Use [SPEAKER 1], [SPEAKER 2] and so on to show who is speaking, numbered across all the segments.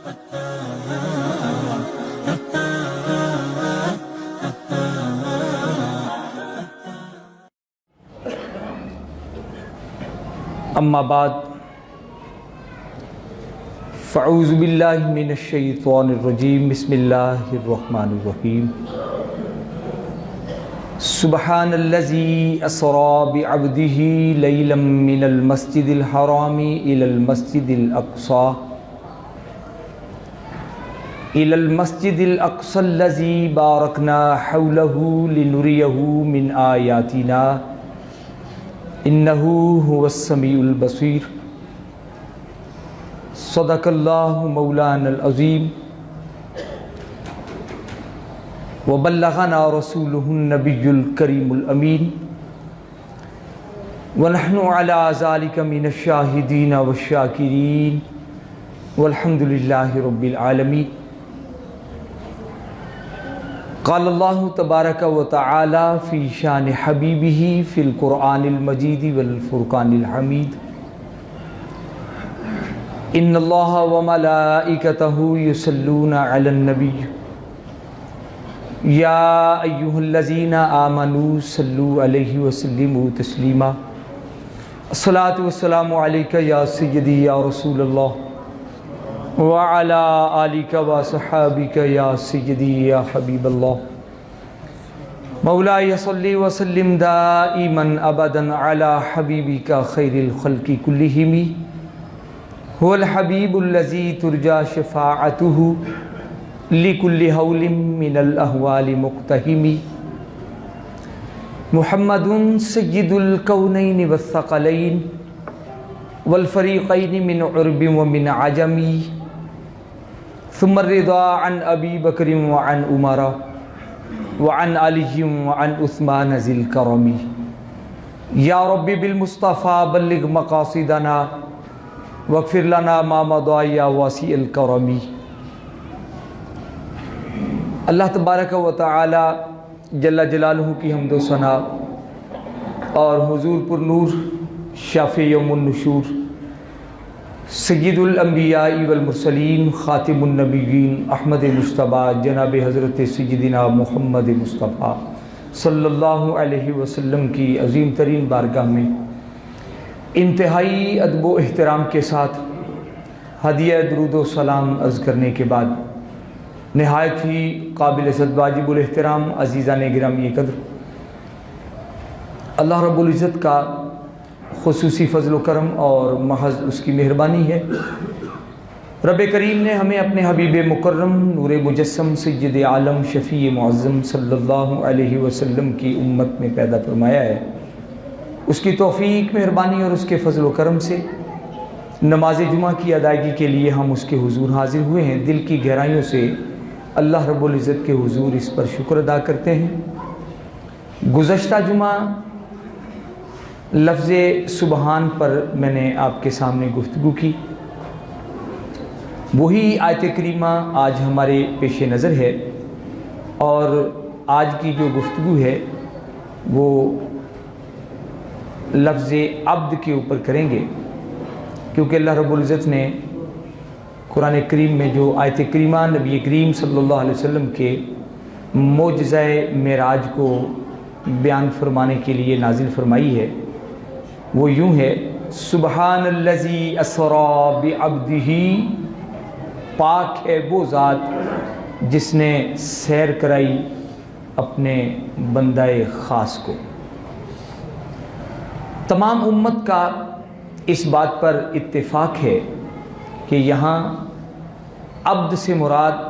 [SPEAKER 1] اما بعد فاعوذ باللہ من الشیطان الرجیم بسم اللہ الرحمن الرحیم سبحان الذی اسری بعبدہ لیلا من المسجد الحرام الی المسجد الاقصی الذی بارکنا حولہ لنریہ من آیاتنا انہو هو السمیع البصیر صدق اللہ مولانا العظیم وبلغنا رسولہ النبی الکریم الامین ونحن علی ذلک من الشاہدین والشاکرین والحمد للہ رب العالمین. قال اللہ تبارک و تعالی فی شان حبیبہ فی القرآن المجید والفرقان الحمید ان اللہ وملائکتہ یصلون علی النبی یا ایہا الذین آمنوا صلوا علیہ وسلموا تسلیما. الصلاۃ والسلام علیک یا سیدی یا رسول اللہ وعلی آلک وصحابک یا سیدی یا حبیب اللہ. مولاي صلی وسلم دائما ابدا علی حبیبک خیر الخلق کلہم هو الحبیب الذی ترجى شفاعته لكل هول من الاحوال مقتحم. محمد سید الکونین والثقلین والفریقین من عرب ومن عجم ثم الرضا عن ابی بکر وعن عمر وعن علی وعن عثمان ذی الکرم. یا رب بالمصطفى بلغ مقاصدنا واغفر لنا ما مضى یا واسع الکرم. اللہ تبارک و تعالی جل جلالہ کی حمد و ثنا اور حضور پر نور شافع یوم النشور سید الانبیاء والمرسلین خاتم النبیین احمد مصطفیٰ جناب حضرت سیدنا محمد مصطفیٰ صلی اللہ علیہ وسلم کی عظیم ترین بارگاہ میں انتہائی ادب و احترام کے ساتھ ہدیہ درود و سلام عرض کرنے کے بعد نہایت ہی قابل صد واجب الاحترام عزیزان گرامی قدر اللہ رب العزت کا خصوصی فضل و کرم اور محض اس کی مہربانی ہے. رب کریم نے ہمیں اپنے حبیب مکرم نور مجسم سید عالم شفیع معظم صلی اللہ علیہ وسلم کی امت میں پیدا فرمایا ہے. اس کی توفیق مہربانی اور اس کے فضل و کرم سے نماز جمعہ کی ادائیگی کے لیے ہم اس کے حضور حاضر ہوئے ہیں. دل کی گہرائیوں سے اللہ رب العزت کے حضور اس پر شکر ادا کرتے ہیں. گزشتہ جمعہ لفظ سبحان پر میں نے آپ کے سامنے گفتگو کی. وہی آیت کریمہ آج ہمارے پیش نظر ہے اور آج کی جو گفتگو ہے وہ لفظ عبد کے اوپر کریں گے، کیونکہ اللہ رب العزت نے قرآن کریم میں جو آیت کریمہ نبی کریم صلی اللہ علیہ وسلم کے معجزہ معراج کو بیان فرمانے کے لیے نازل فرمائی ہے وہ یوں ہے: سبحان الذی اسری بعبدہ، پاک ہے وہ ذات جس نے سیر کرائی اپنے بندہ خاص کو. تمام امت کا اس بات پر اتفاق ہے کہ یہاں عبد سے مراد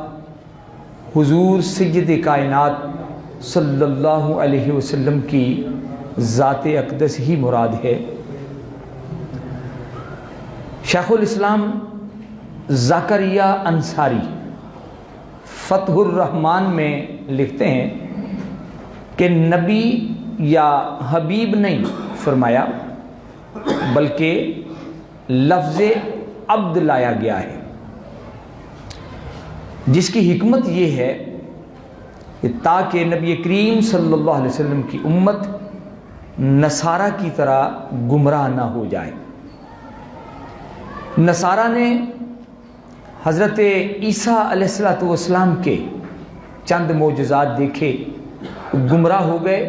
[SPEAKER 1] حضور سید کائنات صلی اللہ علیہ وسلم کی ذات اقدس ہی مراد ہے. شیخ الاسلام زکریا انصاری فتح الرحمن میں لکھتے ہیں کہ نبی یا حبیب نہیں فرمایا بلکہ لفظ عبد لایا گیا ہے، جس کی حکمت یہ ہے کہ تاکہ نبی کریم صلی اللہ علیہ وسلم کی امت نصارہ کی طرح گمراہ نہ ہو جائے. نصارہ نے حضرت عیسیٰ علیہ السلام کے چند معجزات دیکھے، گمراہ ہو گئے،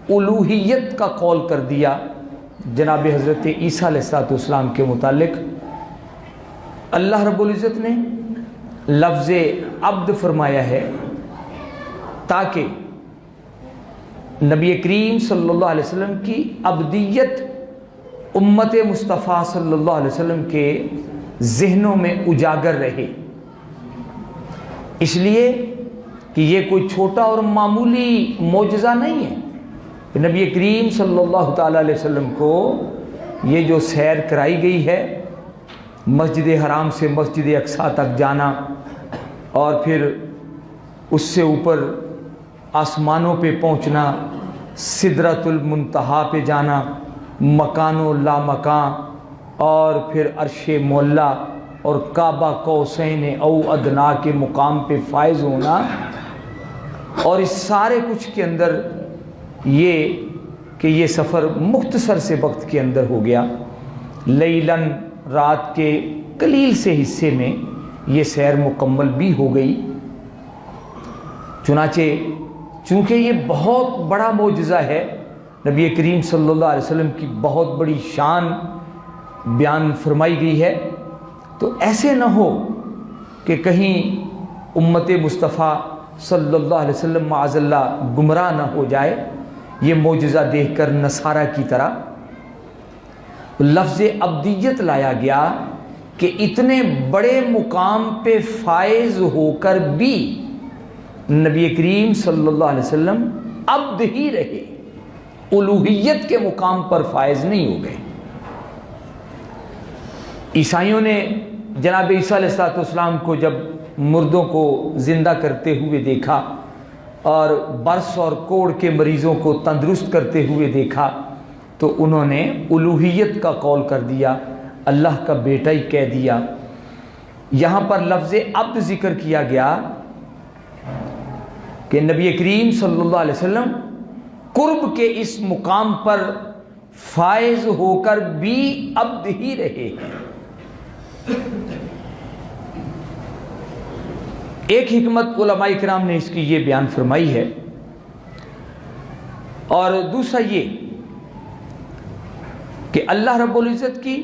[SPEAKER 1] الوہیت کا قول کر دیا جناب حضرت عیسیٰ علیہ السلام کے متعلق۔ اللہ رب العزت نے لفظ عبد فرمایا ہے تاکہ نبی کریم صلی اللہ علیہ وسلم کی عبدیت امت مصطفیٰ صلی اللہ علیہ وسلم کے ذہنوں میں اجاگر رہے، اس لیے کہ یہ کوئی چھوٹا اور معمولی معجزہ نہیں ہے۔ نبی کریم صلی اللہ تعالیٰ علیہ وسلم کو یہ جو سیر کرائی گئی ہے، مسجد حرام سے مسجد اقصیٰ تک جانا اور پھر اس سے اوپر آسمانوں پہ پہنچنا، سدرۃ المنتہا پہ جانا، مکان و لامکان، اور پھر عرش معلیٰ اور کعبہ قوسین او ادنا کے مقام پہ فائز ہونا، اور اس سارے کچھ کے اندر یہ کہ یہ سفر مختصر سے وقت کے اندر ہو گیا، لیلاً رات کے قلیل سے حصے میں یہ سیر مکمل بھی ہو گئی۔ چنانچہ چونکہ یہ بہت بڑا معجزہ ہے، نبی کریم صلی اللہ علیہ وسلم کی بہت بڑی شان بیان فرمائی گئی ہے، تو ایسے نہ ہو کہ کہیں امت مصطفیٰ صلی اللہ علیہ وسلم معاذ اللہ گمراہ نہ ہو جائے یہ معجزہ دیکھ کر نصارہ کی طرح۔ لفظ عبدیت لایا گیا کہ اتنے بڑے مقام پہ فائز ہو کر بھی نبی کریم صلی اللہ علیہ وسلم عبد ہی رہے، الوہیت کے مقام پر فائز نہیں ہو گئے۔ عیسائیوں نے جناب عیسیٰ علیہ السلام کو جب مردوں کو زندہ کرتے ہوئے دیکھا اور برس اور کوڑ کے مریضوں کو تندرست کرتے ہوئے دیکھا تو انہوں نے الوہیت کا قول کر دیا، اللہ کا بیٹا ہی کہہ دیا۔ یہاں پر لفظ عبد ذکر کیا گیا کہ نبی کریم صلی اللہ علیہ وسلم قرب کے اس مقام پر فائز ہو کر بھی عبد ہی رہے ہیں۔ ایک حکمت علماء کرام نے اس کی یہ بیان فرمائی ہے، اور دوسرا یہ کہ اللہ رب العزت کی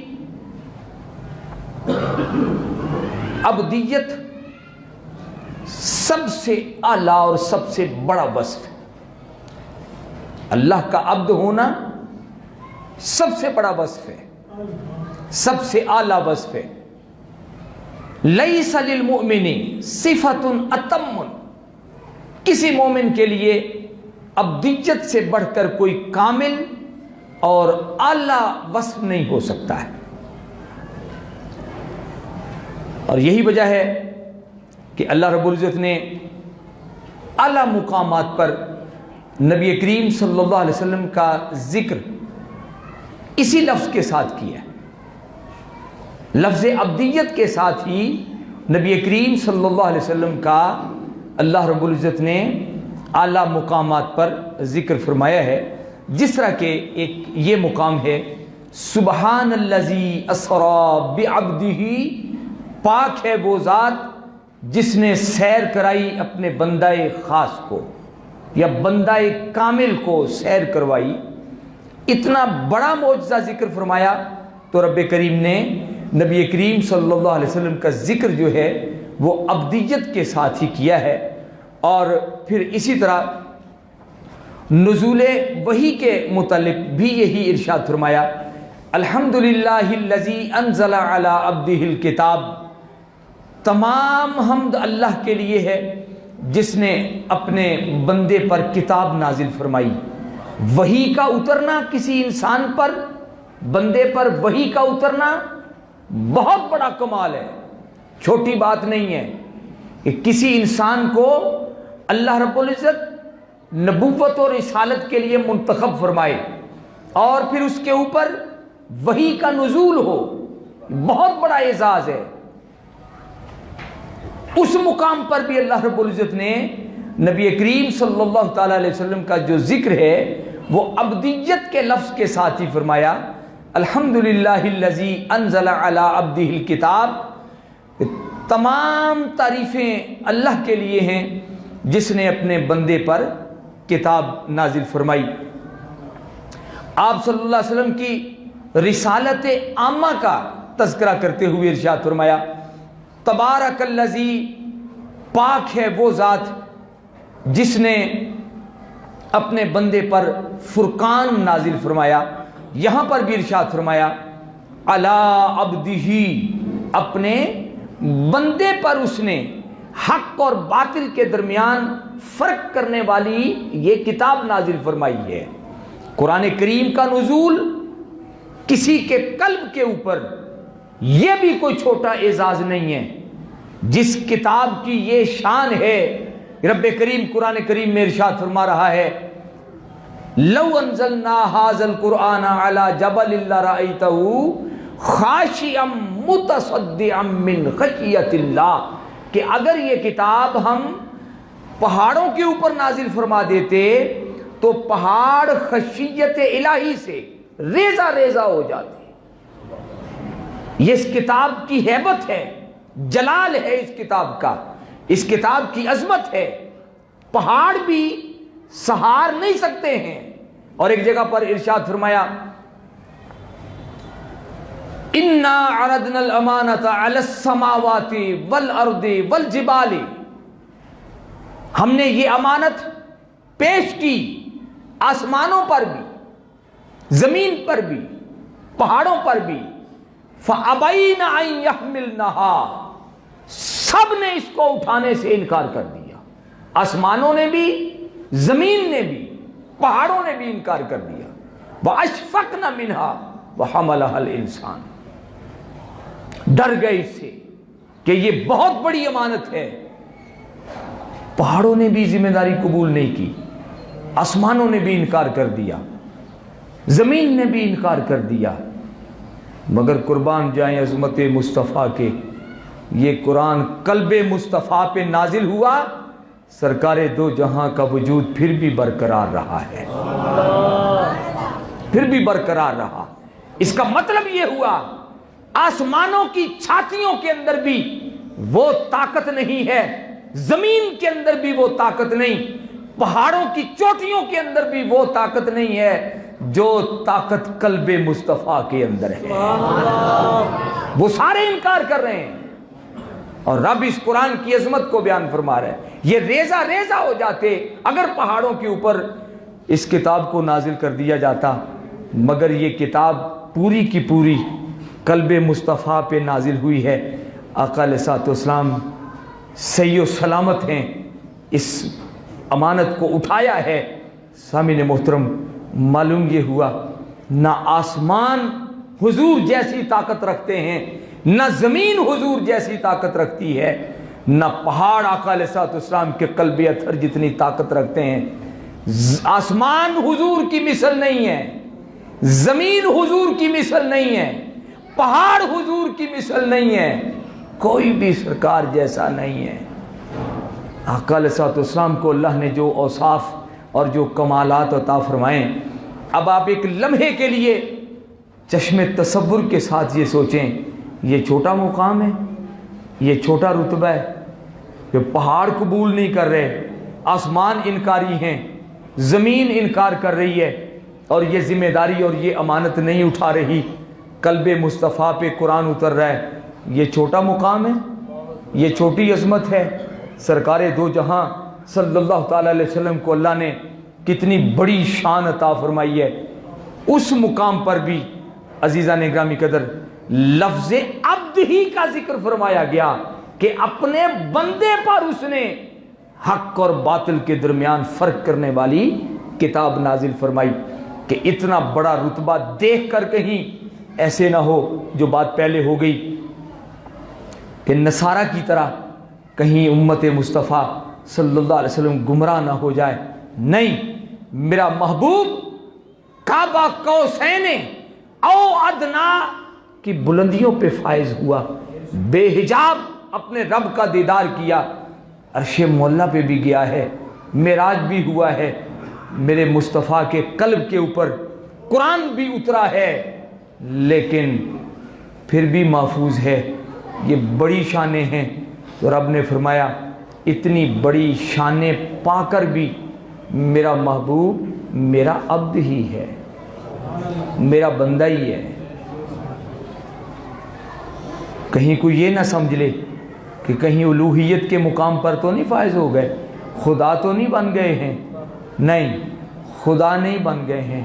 [SPEAKER 1] عبدیت سب سے اعلیٰ اور سب سے بڑا وصف ہے۔ اللہ کا عبد ہونا سب سے بڑا وصف ہے، سب سے اعلیٰ وصف ہے۔ لیس للمؤمن صفۃ اتم، کسی مومن کے لیے عبدیت سے بڑھ کر کوئی کامل اور اعلیٰ وصف نہیں ہو سکتا ہے۔ اور یہی وجہ ہے کہ اللہ رب العزت نے اعلیٰ مقامات پر نبی کریم صلی اللہ علیہ وسلم کا ذکر اسی لفظ کے ساتھ کیا ہے، لفظ عبدیت کے ساتھ ہی نبی کریم صلی اللہ علیہ وسلم کا اللہ رب العزت نے اعلیٰ مقامات پر ذکر فرمایا ہے۔ جس طرح کہ ایک یہ مقام ہے سبحان الذی اسری بعبدہ، پاک ہے وہ ذات جس نے سیر کرائی اپنے بندہ خاص کو یا بندہ کامل کو سیر کروائی۔ اتنا بڑا معجزہ ذکر فرمایا تو رب کریم نے نبی کریم صلی اللہ علیہ وسلم کا ذکر جو ہے وہ عبدیت کے ساتھ ہی کیا ہے۔ اور پھر اسی طرح نزول وحی کے متعلق بھی یہی ارشاد فرمایا، الحمدللہ الذی انزل علی عبدہ الکتاب، تمام حمد اللہ کے لیے ہے جس نے اپنے بندے پر کتاب نازل فرمائی۔ وحی کا اترنا کسی انسان پر، بندے پر وحی کا اترنا بہت بڑا کمال ہے، چھوٹی بات نہیں ہے کہ کسی انسان کو اللہ رب العزت نبوت اور رسالت کے لیے منتخب فرمائے اور پھر اس کے اوپر وحی کا نزول ہو، بہت بڑا اعزاز ہے۔ اس مقام پر بھی اللہ رب العزت نے نبی کریم صلی اللہ تعالی علیہ وسلم کا جو ذکر ہے وہ عبدیت کے لفظ کے ساتھ ہی فرمایا، الحمدللہ الذی انزل علی عبدہ الکتاب، تمام تعریفیں اللہ کے لیے ہیں جس نے اپنے بندے پر کتاب نازل فرمائی۔ آپ صلی اللہ علیہ وسلم کی رسالت عامہ کا تذکرہ کرتے ہوئے ارشاد فرمایا، تبارک الذی، پاک ہے وہ ذات جس نے اپنے بندے پر فرقان نازل فرمایا۔ یہاں پر بھی ارشاد فرمایا، علی عبدہ، اپنے بندے پر اس نے حق اور باطل کے درمیان فرق کرنے والی یہ کتاب نازل فرمائی ہے۔ قرآن کریم کا نزول کسی کے قلب کے اوپر یہ بھی کوئی چھوٹا اعزاز نہیں ہے۔ جس کتاب کی یہ شان ہے، رب کریم قرآن کریم میں ارشاد فرما رہا ہے، لو انزلنا ھذا القرآن علی جبل لرأیتہ خاشعا متصدعا من خشیۃ اللہ، کہ اگر یہ کتاب ہم پہاڑوں کے اوپر نازل فرما دیتے تو پہاڑ خشیت الہی سے ریزہ ریزہ ہو جاتے۔ یہ اس کتاب کی ہیبت ہے، جلال ہے اس کتاب کا، اس کتاب کی عظمت ہے، پہاڑ بھی سہار نہیں سکتے ہیں۔ اور ایک جگہ پر ارشاد فرمایا، اِنَّا عَرَضْنَا الْأَمَانَةَ عَلَى السَّمَاوَاتِ وَالْأَرْضِ وَالْجِبَالِ، ہم نے یہ امانت پیش کی آسمانوں پر بھی، زمین پر بھی، پہاڑوں پر بھی، فَأَبَيْنَ أَن يَحْمِلْنَهَا، سب نے اس کو اٹھانے سے انکار کر دیا۔ آسمانوں نے بھی، زمین نے بھی، پہاڑوں نے بھی انکار کر دیا۔ وَأَشْفَقْنَ مِنْهَا وَحَمَلَهَا الْإِنسَانُ، ڈر گئے اس سے کہ یہ بہت بڑی امانت ہے۔ پہاڑوں نے بھی ذمہ داری قبول نہیں کی، آسمانوں نے بھی انکار کر دیا، زمین نے بھی انکار کر دیا، مگر قربان جائیں عظمت مصطفیٰ کے، یہ قرآن قلب مصطفیٰ پہ نازل ہوا، سرکار دو جہاں کا وجود پھر بھی برقرار رہا ہے، پھر بھی برقرار رہا۔ اس کا مطلب یہ ہوا آسمانوں کی چھاتیوں کے اندر بھی وہ طاقت نہیں ہے، زمین کے اندر بھی وہ طاقت نہیں، پہاڑوں کی چوٹیوں کے اندر بھی وہ طاقت نہیں ہے جو طاقت قلب مصطفیٰ کے اندر ہے۔ وہ سارے انکار کر رہے ہیں، اور رب اس قرآن کی عظمت کو بیان فرما رہے ہیں۔ یہ ریزہ ریزہ ہو جاتے اگر پہاڑوں کے اوپر اس کتاب کو نازل کر دیا جاتا، مگر یہ کتاب پوری کی پوری قلب مصطفیٰ پہ نازل ہوئی ہے۔ آقا علیہ الصلوۃ والسلام صحیح و سلامت ہیں، اس امانت کو اٹھایا ہے۔ سامعین محترم، معلوم یہ ہوا نہ آسمان حضور جیسی طاقت رکھتے ہیں، نہ زمین حضور جیسی طاقت رکھتی ہے، نہ پہاڑ آقا علیہ الصلوۃ والسلام کے قلب اطہر جتنی طاقت رکھتے ہیں۔ آسمان حضور کی مثل نہیں ہے، زمین حضور کی مثل نہیں ہے، پہاڑ حضور کی مثل نہیں ہے، کوئی بھی سرکار جیسا نہیں ہے۔ آقا علیہ الصلوۃ والسلام کو اللہ نے جو اوصاف اور جو کمالات عطا فرمائیں، اب آپ ایک لمحے کے لیے چشم تصور کے ساتھ یہ سوچیں، یہ چھوٹا مقام ہے، یہ چھوٹا رتبہ ہے، یہ پہاڑ قبول نہیں کر رہے، آسمان انکاری ہیں، زمین انکار کر رہی ہے، اور یہ ذمہ داری اور یہ امانت نہیں اٹھا رہی، قلب مصطفیٰ پہ قرآن اتر رہا ہے۔ یہ چھوٹا مقام ہے، یہ چھوٹی عظمت ہے۔ سرکار دو جہاں صلی اللہ تعالی علیہ وسلم کو اللہ نے کتنی بڑی شان عطا فرمائی ہے۔ اس مقام پر بھی عزیزان گرامی قدر لفظ عبد ہی کا ذکر فرمایا گیا کہ اپنے بندے پر اس نے حق اور باطل کے درمیان فرق کرنے والی کتاب نازل فرمائی۔ کہ اتنا بڑا رتبہ دیکھ کر کہیں ایسے نہ ہو جو بات پہلے ہو گئی کہ نصارہ کی طرح کہیں امت مصطفیٰ صلی اللہ علیہ وسلم گمراہ نہ ہو جائے۔ نہیں، میرا محبوب کعبہ قوسین او ادنا کی بلندیوں پہ فائز ہوا، بے حجاب اپنے رب کا دیدار کیا، عرش مولا پہ بھی گیا ہے، معراج بھی ہوا ہے، میرے مصطفیٰ کے قلب کے اوپر قرآن بھی اترا ہے، لیکن پھر بھی محفوظ ہے۔ یہ بڑی شانیں ہیں، تو رب نے فرمایا اتنی بڑی شانیں پا کر بھی میرا محبوب میرا عبد ہی ہے، میرا بندہ ہی ہے۔ کہیں کوئی یہ نہ سمجھ لے کہ کہیں الوہیت کے مقام پر تو نہیں فائز ہو گئے، خدا تو نہیں بن گئے ہیں۔ نہیں، خدا نہیں بن گئے ہیں،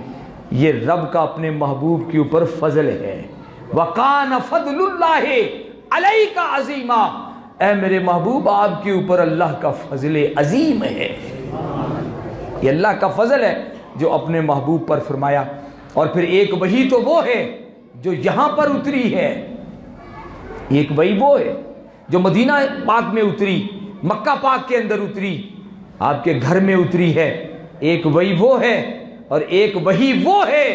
[SPEAKER 1] یہ رب کا اپنے محبوب کے اوپر فضل ہے۔ وَقَانَ فَضْلُ اللَّهِ عَلَيْكَ عَظِيمًا، اے میرے محبوب آپ کے اوپر اللہ کا فضل عظیم ہے۔ یہ اللہ کا فضل ہے جو اپنے محبوب پر فرمایا۔ اور پھر ایک وحی تو وہ ہے جو یہاں پر اتری ہے، ایک وحی وہ ہے جو مدینہ پاک میں اتری، مکہ پاک کے اندر اتری، آپ کے گھر میں اتری ہے۔ ایک وحی وہ ہے اور ایک وحی وہ ہے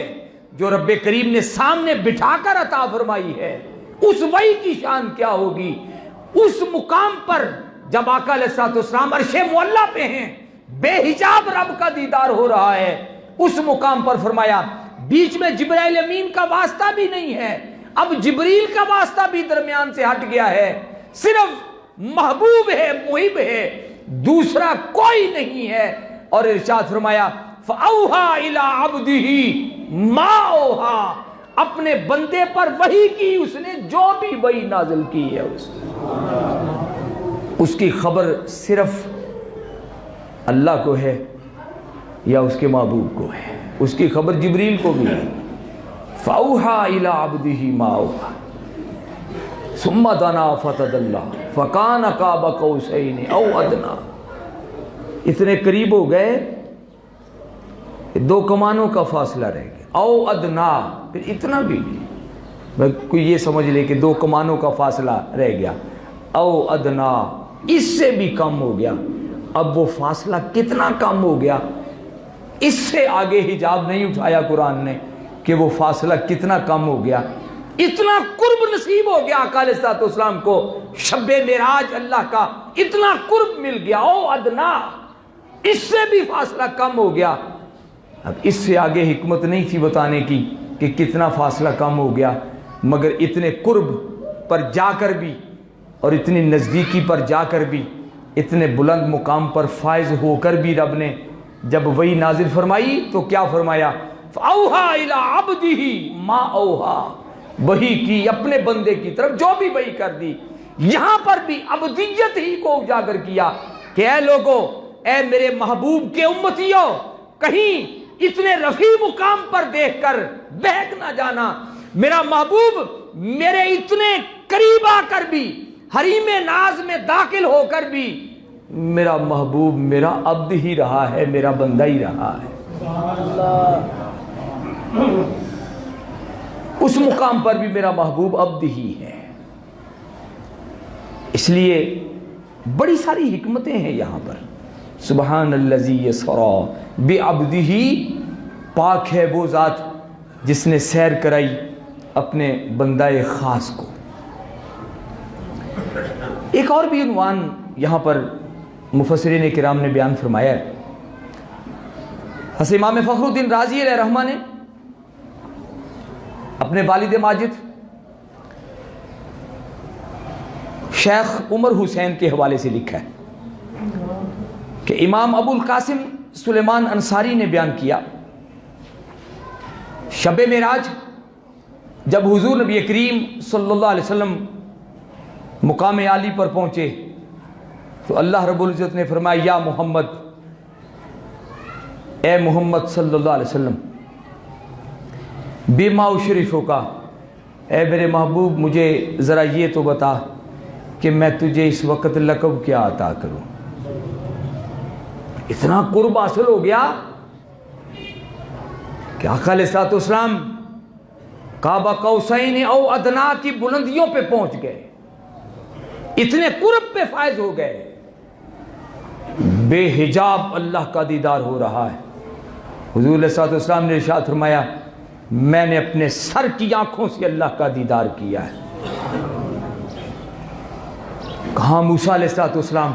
[SPEAKER 1] جو رب کریم نے سامنے بٹھا کر عطا فرمائی ہے۔ اس وحی کی شان کیا ہوگی؟ اس مقام پر جب آقا علیہ السلام عرش معلیٰ پہ ہیں، بے حجاب رب کا دیدار ہو رہا ہے، اس مقام پر فرمایا بیچ میں جبرائیل امین کا واسطہ بھی نہیں ہے، اب جبریل کا واسطہ بھی درمیان سے ہٹ گیا ہے، صرف محبوب ہے، محب ہے، دوسرا کوئی نہیں ہے۔ اور ارشاد فرمایا فَأَوْحَا إِلَىٰ عَبْدِهِ مَا أَوْحَا، اپنے بندے پر وحی کی اس نے جو بھی وحی نازل کی ہے، اس کی خبر صرف اللہ کو ہے یا اس کے محبوب کو ہے، اس کی خبر جبریل کو بھی ہے۔ فَأَوْحَا إِلَىٰ عَبْدِهِ مَا أَوْحَا ثُمَّ دَنَا فَتَدَلَّىٰ فَكَانَ قَابَ قَوْسَيْنِ أَوْ أَدْنَىٰ، اتنے قریب ہو گئے دو کمانوں کا فاصلہ رہ گیا، او ادنا، پھر اتنا بھی نہیں، کوئی یہ سمجھ لے کہ دو کمانوں کا فاصلہ رہ گیا، او ادنا اس سے بھی کم ہو گیا۔ اب وہ فاصلہ کتنا کم ہو گیا، اس سے آگے حجاب نہیں اٹھایا قرآن نے کہ وہ فاصلہ کتنا کم ہو گیا، اتنا قرب نصیب ہو گیا آقا علیہ السلام کو، شب معراج اللہ کا اتنا قرب مل گیا، او ادنا، اس سے بھی فاصلہ کم ہو گیا۔ اب اس سے آگے حکمت نہیں تھی بتانے کی کہ کتنا فاصلہ کم ہو گیا، مگر اتنے قرب پر جا کر بھی اور اتنی نزدیکی پر جا کر بھی، اتنے بلند مقام پر فائز ہو کر بھی رب نے جب وہی نازل فرمائی تو کیا فرمایا؟ فَأَوْحَا إِلَىٰ عَبْدِهِ مَا أَوْحَا، وحی کی اپنے بندے کی طرف جو بھی وحی کر دی۔ یہاں پر بھی عبدیت ہی کو اجاگر کیا کہ اے لوگو، اے میرے محبوب کے امتیوں، کہیں اتنے رفیع مقام پر دیکھ کر بہک نہ جانا، میرا محبوب میرے اتنے قریب آ کر بھی، حریم ناز میں داخل ہو کر بھی، میرا محبوب میرا عبد ہی رہا ہے، میرا بندہ ہی رہا ہے۔ اس مقام پر بھی میرا محبوب عبد ہی ہے۔ اس لیے بڑی ساری حکمتیں ہیں یہاں پر۔ سبحان الذی یسری بعبدہ، پاک ہے وہ ذات جس نے سیر کرائی اپنے بندہ خاص کو۔ ایک اور بھی عنوان یہاں پر مفسرین کرام نے بیان فرمایا ہے۔ حضرت امام فخر الدین رازی علیہ رحمہ نے اپنے والد ماجد شیخ عمر حسین کے حوالے سے لکھا ہے کہ امام ابو القاسم سلیمان انصاری نے بیان کیا، شب معراج جب حضور نبی کریم صلی اللہ علیہ وسلم مقام عالی پر پہنچے تو اللہ رب العزت نے فرمایا یا محمد، اے محمد صلی اللہ علیہ وسلم، بما اشرفو کا، اے میرے محبوب مجھے ذرا یہ تو بتا کہ میں تجھے اس وقت لقب کیا عطا کروں۔ اتنا قرب حاصل ہو گیا کہ آقا علیہ السلام قاب قوسین او ادنا کی بلندیوں پہ پہنچ گئے، اتنے قرب پہ فائز ہو گئے، بے حجاب اللہ کا دیدار ہو رہا ہے۔ حضور علیہ السلام نے ارشاد فرمایا میں نے اپنے سر کی آنکھوں سے اللہ کا دیدار کیا ہے۔ کہاں موسیٰ علیہ السلام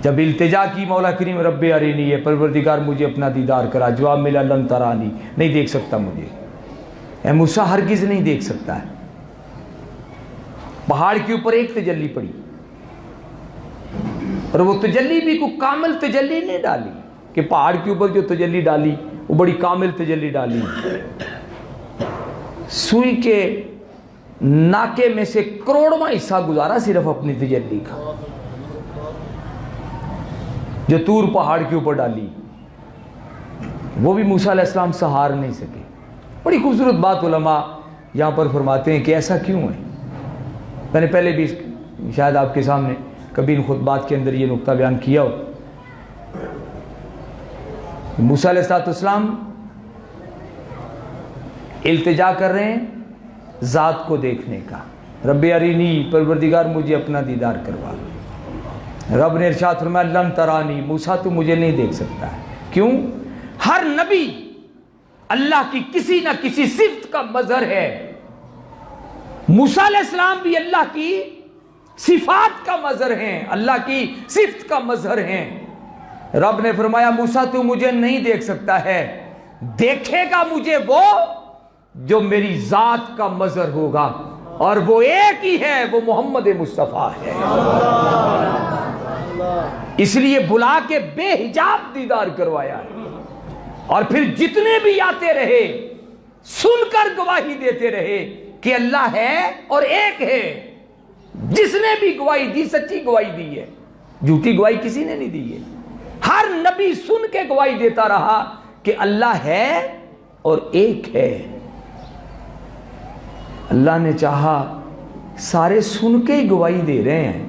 [SPEAKER 1] جب التجا کی مولا کریم رب ارینی ہے، پروردگار مجھے اپنا دیدار کرا، جواب ملا لن ترانی، نہیں دیکھ سکتا مجھے۔ اے موسیٰ ہرگز نہیں دیکھ سکتا ہے۔ پہاڑ کے اوپر ایک تجلی پڑی، اور وہ تجلی بھی کوئی کامل تجلی نہیں ڈالی کہ پہاڑ کے اوپر جو تجلی ڈالی وہ بڑی کامل تجلی ڈالی، سوئی کے ناکے میں سے کروڑواں حصہ گزارا صرف اپنی تجلی کا، جو طور پہاڑ کے اوپر ڈالی وہ بھی موسیٰ علیہ السلام سہار نہیں سکے۔ بڑی خوبصورت بات علماء یہاں پر فرماتے ہیں کہ ایسا کیوں ہے۔ میں نے پہلے بھی شاید آپ کے سامنے کبھی ان خطبات کے اندر یہ نقطہ بیان کیا ہو۔ موسیٰ علیہ السلام التجا کر رہے ہیں ذات کو دیکھنے کا، رب ارینی، پروردگار مجھے اپنا دیدار کروا۔ رب نے ارشاد فرمایا لن ترانی، موسیٰ تو مجھے نہیں دیکھ سکتا ہے۔ کیوں؟ ہر نبی اللہ کی کسی نہ کسی صفت کا مظہر ہے، موسیٰ علیہ السلام بھی اللہ کی صفات کا مظہر ہیں، اللہ کی صفت کا مظہر ہیں۔ رب نے فرمایا موسیٰ تو مجھے نہیں دیکھ سکتا ہے، دیکھے گا مجھے وہ جو میری ذات کا مظہر ہوگا، اور وہ ایک ہی ہے، وہ محمد مصطفیٰ ہے۔ اس لیے بلا کے بے حجاب دیدار کروایا ہے، اور پھر جتنے بھی آتے رہے سن کر گواہی دیتے رہے کہ اللہ ہے اور ایک ہے۔ جس نے بھی گواہی دی سچی گواہی دی ہے، جھوٹی گواہی کسی نے نہیں دی ہے۔ ہر نبی سن کے گواہی دیتا رہا کہ اللہ ہے اور ایک ہے۔ اللہ نے چاہا سارے سن کے ہی گواہی دے رہے ہیں،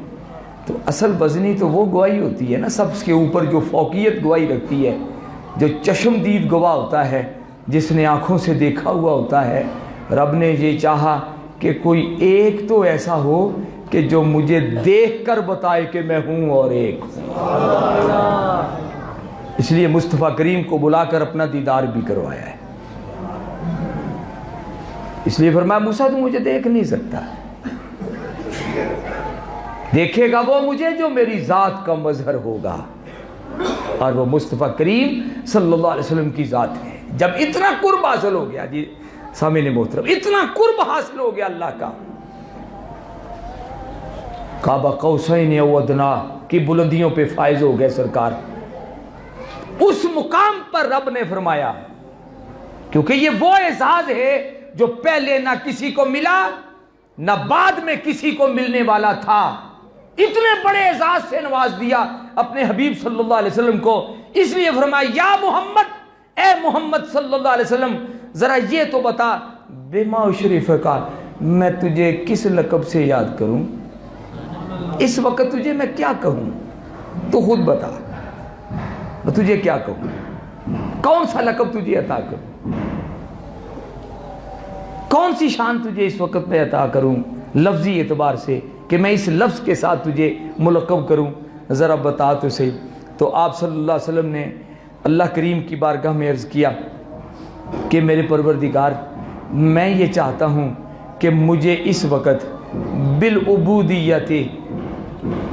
[SPEAKER 1] تو اصل وزنی تو وہ گواہی ہوتی ہے نا سب کے اوپر جو فوقیت گواہی رکھتی ہے، جو چشم دید گواہ ہوتا ہے، جس نے آنکھوں سے دیکھا ہوا ہوتا ہے۔ رب نے یہ چاہا کہ کوئی ایک تو ایسا ہو کہ جو مجھے دیکھ کر بتائے کہ میں ہوں اور ایک ہوں۔ اس لیے مصطفیٰ کریم کو بلا کر اپنا دیدار بھی کروایا ہے۔ اس لیے فرمایا موسیٰ تو مجھے دیکھ نہیں سکتا، دیکھے گا وہ مجھے جو میری ذات کا مظہر ہوگا، اور وہ مصطفیٰ کریم صلی اللہ علیہ وسلم کی ذات ہے۔ جب اتنا قرب حاصل ہو گیا، جی سامعین محترم، اتنا قرب حاصل ہو گیا اللہ کا، قاب قوسین او ادنی کی بلندیوں پہ فائز ہو گئے سرکار، اس مقام پر رب نے فرمایا، کیونکہ یہ وہ اعزاز ہے جو پہلے نہ کسی کو ملا نہ بعد میں کسی کو ملنے والا تھا۔ اتنے بڑے اعزاز سے نواز دیا اپنے حبیب صلی اللہ علیہ وسلم کو، اس لیے فرمایا یا محمد، اے محمد صلی اللہ علیہ وسلم، ذرا یہ تو بتا بما اشرفک، میں تجھے کس لقب سے یاد کروں، اس وقت تجھے میں کیا کہوں، تو خود بتا، میں تجھے کیا کہوں، کون سا لقب تجھے عطا کروں، کون سی شان تجھے اس وقت میں عطا کروں لفظی اعتبار سے، کہ میں اس لفظ کے ساتھ تجھے ملقب کروں، ذرا بتا تو صحیح۔ تو آپ صلی اللہ علیہ وسلم نے اللہ کریم کی بارگاہ میں عرض کیا کہ میرے پروردگار، میں یہ چاہتا ہوں کہ مجھے اس وقت بالعبودیت،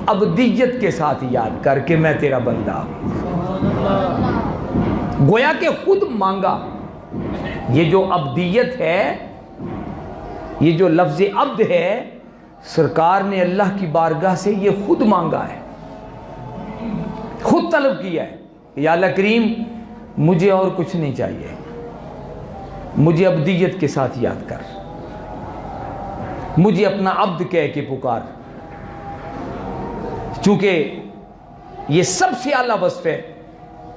[SPEAKER 1] عبدیت کے ساتھ یاد کر کے میں تیرا بندہ ہوں۔ گویا کہ خود مانگا، یہ جو عبدیت ہے، یہ جو لفظ عبد ہے، سرکار نے اللہ کی بارگاہ سے یہ خود مانگا ہے، خود طلب کیا ہے، یا اللہ کریم مجھے اور کچھ نہیں چاہیے، مجھے عبدیت کے ساتھ یاد کر، مجھے اپنا عبد کہہ کے پکار، چونکہ یہ سب سے اعلیٰ وصف ہے،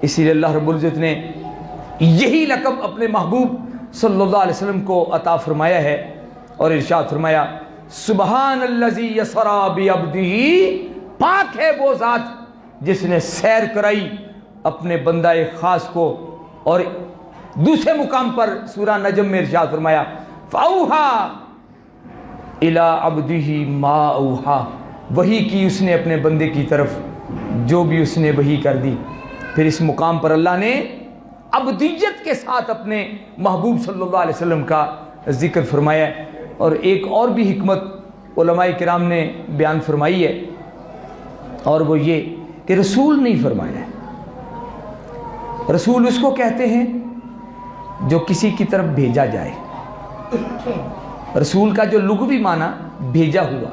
[SPEAKER 1] اسی لیے اللہ رب العزت نے یہی لقب اپنے محبوب صلی اللہ علیہ وسلم کو عطا فرمایا ہے، اور ارشاد فرمایا سبحان الذی یسری بعبدہ، پاک ہے وہ ذات جس نے سیر کرائی اپنے بندہ خاص کو۔ اور دوسرے مقام پر سورہ نجم میں ارشاد فرمایا فَأَوْحَى إِلَىٰ عَبْدِهِ مَا أَوْحَى، وحی کی اس نے اپنے بندے کی طرف جو بھی اس نے وحی کر دی۔ پھر اس مقام پر اللہ نے عبدیت کے ساتھ اپنے محبوب صلی اللہ علیہ وسلم کا ذکر فرمایا ہے۔ اور ایک اور بھی حکمت علماء کرام نے بیان فرمائی ہے، اور وہ یہ کہ رسول نہیں فرمایا ہے۔ رسول اس کو کہتے ہیں جو کسی کی طرف بھیجا جائے، رسول کا جو لغوی معنی بھیجا ہوا،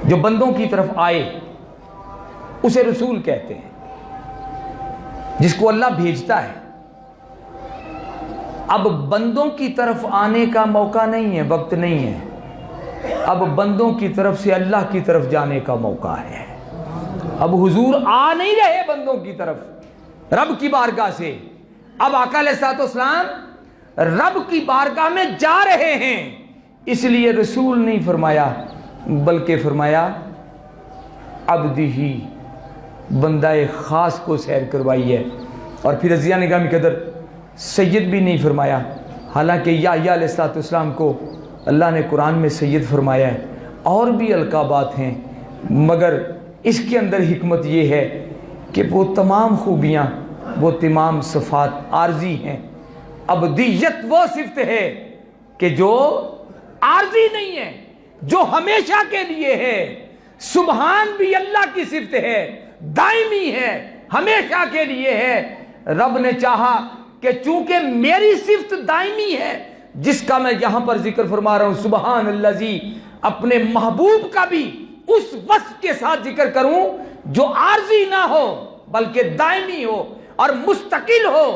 [SPEAKER 1] جو بندوں کی طرف آئے اسے رسول کہتے ہیں، جس کو اللہ بھیجتا ہے۔ اب بندوں کی طرف آنے کا موقع نہیں ہے، وقت نہیں ہے، اب بندوں کی طرف سے اللہ کی طرف جانے کا موقع ہے۔ اب حضور آ نہیں رہے بندوں کی طرف رب کی بارگاہ سے، اب آقا علیہ الصلوۃ والسلام رب کی بارگاہ میں جا رہے ہیں، اس لیے رسول نہیں فرمایا بلکہ فرمایا عبدی، بندہ خاص کو سیر کروائی ہے۔ اور پھر عزیزِ نگرامی قدر سید بھی نہیں فرمایا، حالانکہ یحییٰ علیہ الصلوۃ والسلام کو اللہ نے قرآن میں سید فرمایا ہے، اور بھی القابات ہیں، مگر اس کے اندر حکمت یہ ہے کہ وہ تمام خوبیاں، وہ تمام صفات عارضی ہیں۔ عبدیت وہ صفت ہے کہ جو عارضی نہیں ہے، جو ہمیشہ کے لیے ہے۔ سبحان بھی اللہ کی صفت ہے، دائمی ہے، ہمیشہ کے لیے ہے۔ رب نے چاہا کہ چونکہ میری صفت دائمی ہے، جس کا میں یہاں پر ذکر فرما رہا ہوں، سبحان الذی، اپنے محبوب کا بھی اس وصف کے ساتھ ذکر کروں جو عارضی نہ ہو بلکہ دائمی ہو اور مستقل ہو،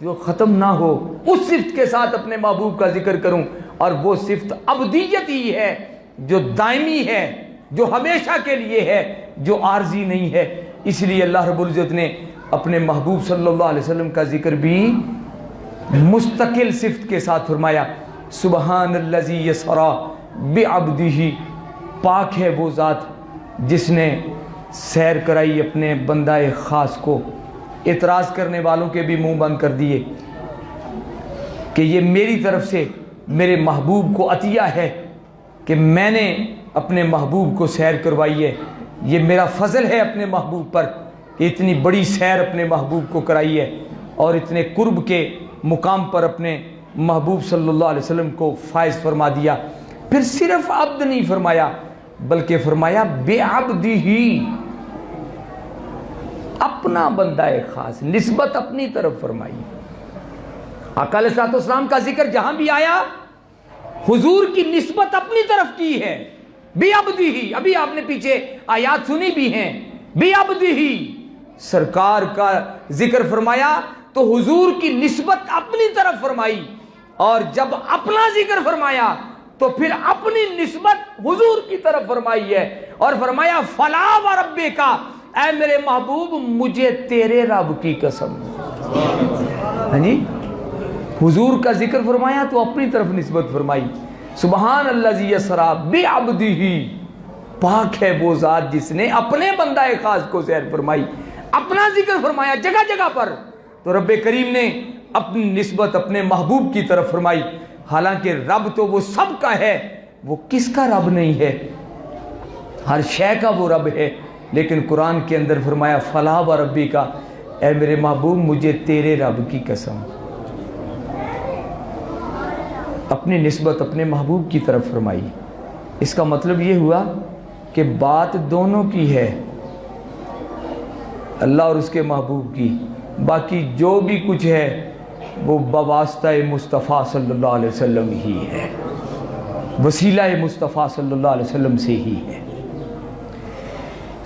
[SPEAKER 1] جو ختم نہ ہو، اس صفت کے ساتھ اپنے محبوب کا ذکر کروں، اور وہ صفت عبدیت ہی ہے، جو دائمی ہے، جو ہمیشہ کے لیے ہے، جو عارضی نہیں ہے۔ اس لیے اللہ رب العزت نے اپنے محبوب صلی اللہ علیہ وسلم کا ذکر بھی مستقل صفت کے ساتھ فرمایا، سبحان الذی یسری بعبدہ، پاک ہے وہ ذات جس نے سیر کرائی اپنے بندہ خاص کو۔ اعتراض کرنے والوں کے بھی منہ بند کر دیے کہ یہ میری طرف سے میرے محبوب کو عطیہ ہے کہ میں نے اپنے محبوب کو سیر کروائی ہے، یہ میرا فضل ہے اپنے محبوب پر کہ اتنی بڑی سیر اپنے محبوب کو کرائی ہے، اور اتنے قرب کے مقام پر اپنے محبوب صلی اللہ علیہ وسلم کو فائز فرما دیا۔ پھر صرف عبد نہیں فرمایا بلکہ فرمایا بے عبدی ہی، اپنا بندہ خاص، نسبت اپنی طرف فرمائی۔ آقا علیہ الصلوۃ والسلام کا ذکر جہاں بھی آیا حضور کی نسبت اپنی طرف کی ہے، بے عبدی ہی۔ ابھی آپ نے پیچھے آیات سنی بھی ہیں، بے عبدی ہی سرکار کا ذکر فرمایا تو حضور کی نسبت اپنی طرف فرمائی، اور جب اپنا ذکر فرمایا تو پھر اپنی نسبت حضور کی طرف فرمائی ہے، اور فرمایا فلا وربک، اے میرے محبوب مجھے تیرے رب کی قسم۔ جی حضور کا ذکر فرمایا تو اپنی طرف نسبت فرمائی، سبحان الذی یسری بعبدہ، پاک ہے وہ ذات جس نے اپنے بندہ خاص کو سیر فرمائی، اپنا ذکر فرمایا جگہ جگہ پر، تو رب کریم نے اپنی نسبت اپنے محبوب کی طرف فرمائی۔ حالانکہ رب تو وہ سب کا ہے، وہ کس کا رب نہیں ہے؟ ہر شے کا وہ رب ہے، لیکن قرآن کے اندر فرمایا فلا وربک، اے میرے محبوب مجھے تیرے رب کی قسم۔ اپنی نسبت اپنے محبوب کی طرف فرمائی۔ اس کا مطلب یہ ہوا کہ بات دونوں کی ہے، اللہ اور اس کے محبوب کی، باقی جو بھی کچھ ہے وہ بواسطہ مصطفیٰ صلی اللہ علیہ وسلم ہی ہے، وسیلہ مصطفیٰ صلی اللہ علیہ وسلم سے ہی ہے۔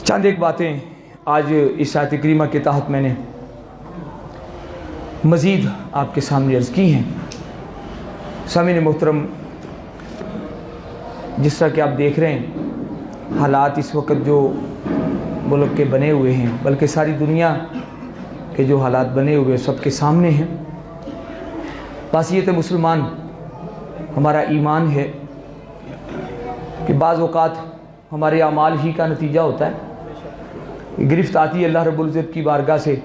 [SPEAKER 1] چند ایک باتیں آج اس آیت کریمہ کے تحت میں نے مزید آپ کے سامنے عرض کی ہیں۔ سامعین محترم، جس طرح کہ آپ دیکھ رہے ہیں حالات اس وقت جو ملک کے بنے ہوئے ہیں، بلکہ ساری دنیا کے جو حالات بنے ہوئے سب کے سامنے ہیں، خاصیت مسلمان ہمارا ایمان ہے کہ بعض اوقات ہمارے اعمال ہی کا نتیجہ ہوتا ہے، گرفت آتی ہے اللہ رب العزت کی بارگاہ سے۔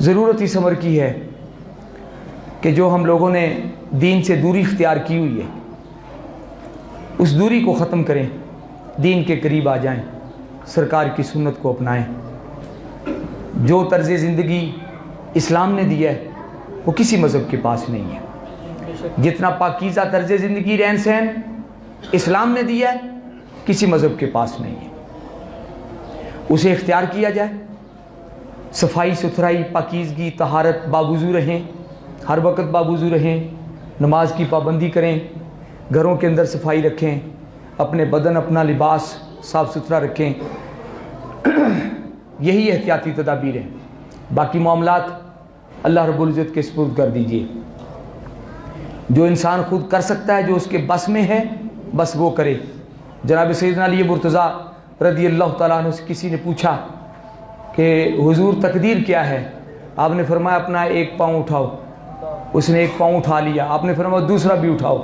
[SPEAKER 1] ضرورت اس امر کی ہے کہ جو ہم لوگوں نے دین سے دوری اختیار کی ہوئی ہے اس دوری کو ختم کریں، دین کے قریب آ جائیں، سرکار کی سنت کو اپنائیں۔ جو طرز زندگی اسلام نے دیا ہے وہ کسی مذہب کے پاس نہیں ہے۔ جتنا پاکیزہ طرز زندگی رہن سہن اسلام نے دیا ہے کسی مذہب کے پاس نہیں ہے، اسے اختیار کیا جائے۔ صفائی ستھرائی، پاکیزگی، طہارت، باوضو رہیں، ہر وقت باوضو رہیں، نماز کی پابندی کریں، گھروں کے اندر صفائی رکھیں، اپنے بدن اپنا لباس صاف ستھرا رکھیں. یہی احتیاطی تدابیر ہیں. باقی معاملات اللہ رب العزت کے سپرد کر دیجئے. جو انسان خود کر سکتا ہے، جو اس کے بس میں ہے، بس وہ کرے. جناب سیدنا علی مرتضیٰ رضی اللہ تعالیٰ عنہ سے کسی نے پوچھا کہ حضور تقدیر کیا ہے؟ آپ نے فرمایا اپنا ایک پاؤں اٹھاؤ. اس نے ایک پاؤں اٹھا لیا. آپ نے فرمایا دوسرا بھی اٹھاؤ.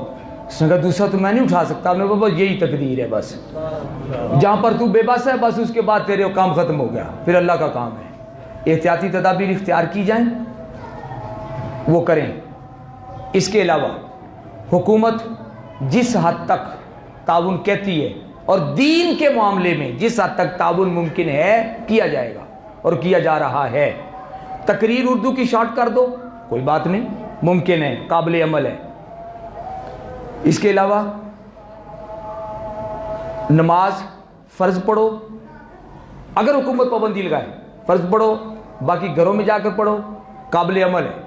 [SPEAKER 1] اس نے کہا دوسرا تو میں نہیں اٹھا سکتا. آپ نے کہا بس یہی تقدیر ہے، بس جہاں پر تو بے بس ہے بس اس کے بعد تیرے کام ختم ہو گیا، پھر اللہ کا کام ہے. احتیاطی تدابیر اختیار کی جائیں، وہ کریں. اس کے علاوہ حکومت جس حد تک تعاون کہتی ہے اور دین کے معاملے میں جس حد تک تعاون ممکن ہے کیا جائے گا اور کیا جا رہا ہے. تقریر اردو کی شارٹ کر دو، کوئی بات نہیں، ممکن ہے، قابل عمل ہے. اس کے علاوہ نماز فرض پڑھو، اگر حکومت پابندی لگائے فرض پڑھو، باقی گھروں میں جا کر پڑھو، قابل عمل ہے،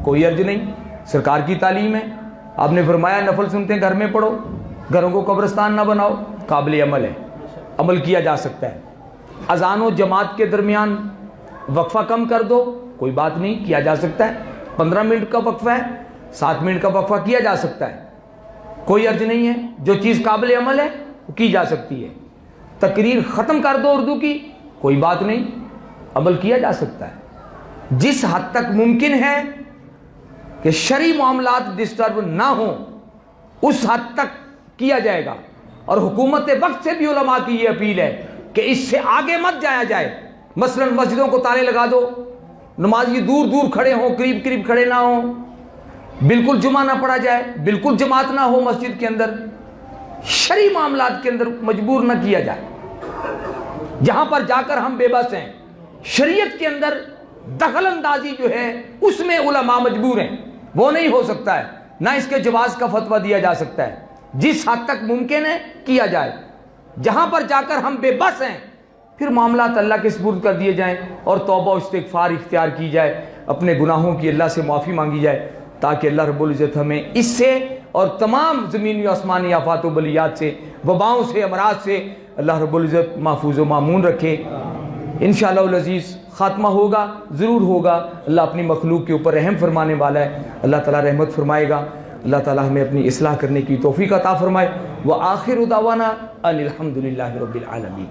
[SPEAKER 1] کوئی عرض نہیں. سرکار کی تعلیم ہے، آپ نے فرمایا نفل سنتے گھر میں پڑھو، گھروں کو قبرستان نہ بناؤ، قابل عمل ہے، عمل کیا جا سکتا ہے. اذان و جماعت کے درمیان وقفہ کم کر دو، کوئی بات نہیں، کیا جا سکتا ہے. 15 منٹ کا وقفہ ہے، 7 منٹ کا وقفہ کیا جا سکتا ہے، کوئی عرض نہیں ہے. جو چیز قابل عمل ہے وہ کی جا سکتی ہے. تقریر ختم کر دو اردو کی، کوئی بات نہیں، عمل کیا جا سکتا ہے. جس حد تک ممکن ہے کہ شرعی معاملات ڈسٹرب نہ ہوں اس حد تک کیا جائے گا. اور حکومت وقت سے بھی علماء کی یہ اپیل ہے کہ اس سے آگے مت جایا جائے. مثلا مسجدوں کو تالے لگا دو، نمازی دور دور کھڑے ہوں، قریب قریب کھڑے نہ ہوں، بالکل جمعہ نہ پڑھا جائے، بالکل جماعت نہ ہو مسجد کے اندر. شرعی معاملات کے اندر مجبور نہ کیا جائے. جہاں پر جا کر ہم بے بس ہیں، شریعت کے اندر دخل اندازی جو ہے اس میں علماء مجبور ہیں، وہ نہیں ہو سکتا ہے، نہ اس کے جواز کا فتویٰ دیا جا سکتا ہے. جس حد تک ممکن ہے کیا جائے. جہاں پر جا کر ہم بے بس ہیں پھر معاملات اللہ کے سپرد کر دیے جائیں اور توبہ و استغفار اختیار کی جائے، اپنے گناہوں کی اللہ سے معافی مانگی جائے، تاکہ اللہ رب العزت ہمیں اس سے اور تمام زمینی و آسمانی آفات و بلیات سے، وباؤں سے، امراض سے اللہ رب العزت محفوظ و مامون رکھے. انشاءاللہ العزیز خاتمہ ہوگا، ضرور ہوگا. اللہ اپنی مخلوق کے اوپر رحم فرمانے والا ہے، اللہ تعالیٰ رحمت فرمائے گا. اللہ تعالیٰ ہمیں اپنی اصلاح کرنے کی توفیق عطا فرمائے. وآخر دعوانا ان الحمد للہ رب العالمین.